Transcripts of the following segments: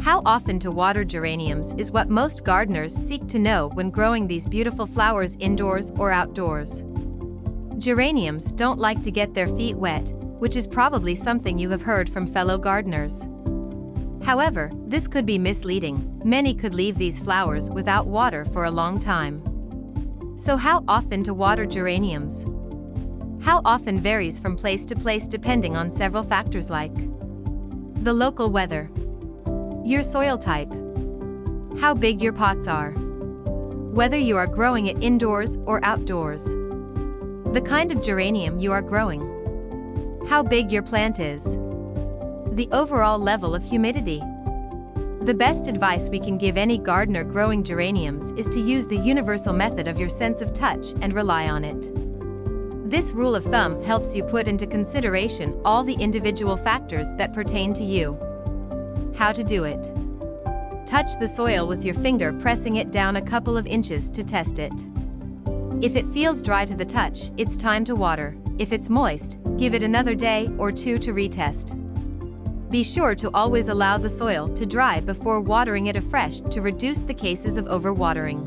How often to water geraniums is what most gardeners seek to know when growing these beautiful flowers indoors or outdoors. Geraniums don't like to get their feet wet, which is probably something you have heard from fellow gardeners. However, this could be misleading. Many could leave these flowers without water for a long time. So how often to water geraniums? How often varies from place to place depending on several factors like the local weather, your soil type, how big your pots are, whether you are growing it indoors or outdoors, the kind of geranium you are growing, how big your plant is, the overall level of humidity. The best advice we can give any gardener growing geraniums is to use the universal method of your sense of touch and rely on it. This rule of thumb helps you put into consideration all the individual factors that pertain to you. How to do it. Touch the soil with your finger, pressing it down a couple of inches to test it. If it feels dry to the touch, it's time to water. If it's moist, give it another day or two to retest. Be sure to always allow the soil to dry before watering it afresh to reduce the cases of overwatering.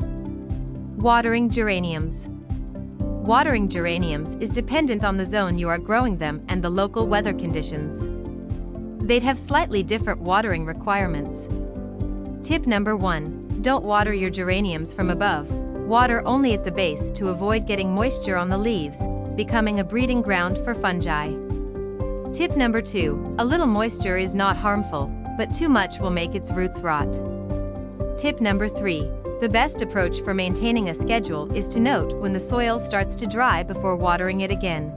Watering geraniums. Watering geraniums is dependent on the zone you are growing them and the local weather conditions. They'd have slightly different watering requirements. Tip number 1. Don't water your geraniums from above. Water only at the base to avoid getting moisture on the leaves, becoming a breeding ground for fungi. Tip number 2. A little moisture is not harmful, but too much will make its roots rot. Tip number 3. The best approach for maintaining a schedule is to note when the soil starts to dry before watering it again.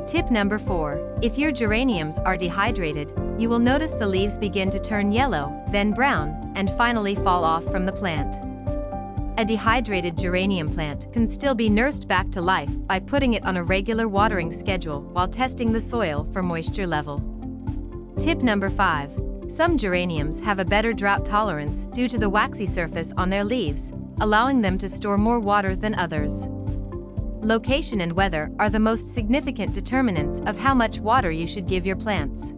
Tip number 4. If your geraniums are dehydrated, you will notice the leaves begin to turn yellow, then brown, and finally fall off from the plant. A dehydrated geranium plant can still be nursed back to life by putting it on a regular watering schedule while testing the soil for moisture level. Tip number 5. Some geraniums have a better drought tolerance due to the waxy surface on their leaves, allowing them to store more water than others. Location and weather are the most significant determinants of how much water you should give your plants.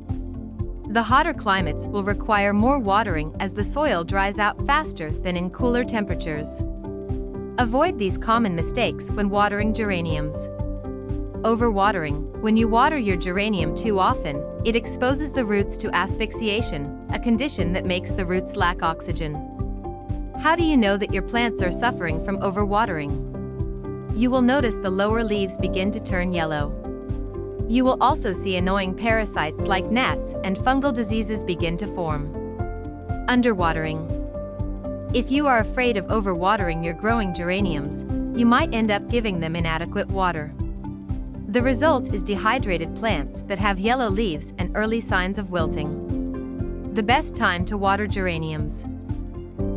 The hotter climates will require more watering as the soil dries out faster than in cooler temperatures. Avoid these common mistakes when watering geraniums. Overwatering. When you water your geranium too often, it exposes the roots to asphyxiation, a condition that makes the roots lack oxygen. How do you know that your plants are suffering from overwatering? You will notice the lower leaves begin to turn yellow. You will also see annoying parasites like gnats and fungal diseases begin to form. Underwatering. If you are afraid of overwatering your growing geraniums, you might end up giving them inadequate water. The result is dehydrated plants that have yellow leaves and early signs of wilting. The best time to water geraniums.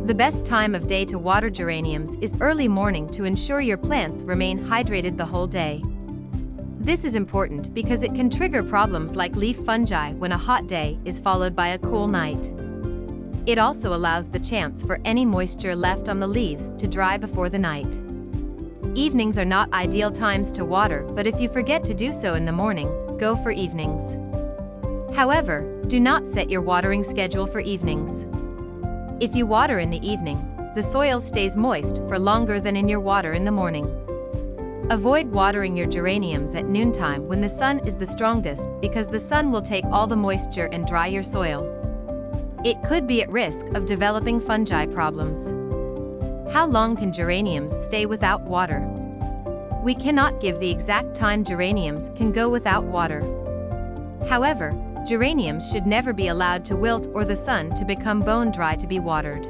The best time of day to water geraniums is early morning to ensure your plants remain hydrated the whole day. This is important because it can trigger problems like leaf fungi when a hot day is followed by a cool night. It also allows the chance for any moisture left on the leaves to dry before the night. Evenings are not ideal times to water, but if you forget to do so in the morning, go for evenings. However, do not set your watering schedule for evenings. If you water in the evening, the soil stays moist for longer than in your water in the morning. Avoid watering your geraniums at noontime when the sun is the strongest because the sun will take all the moisture and dry your soil. It could be at risk of developing fungi problems. How long can geraniums stay without water? We cannot give the exact time geraniums can go without water. However, geraniums should never be allowed to wilt or the sun to become bone dry to be watered.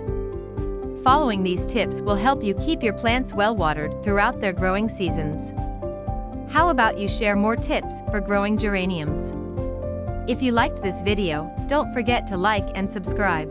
Following these tips will help you keep your plants well watered throughout their growing seasons. How about you share more tips for growing geraniums? If you liked this video, don't forget to like and subscribe.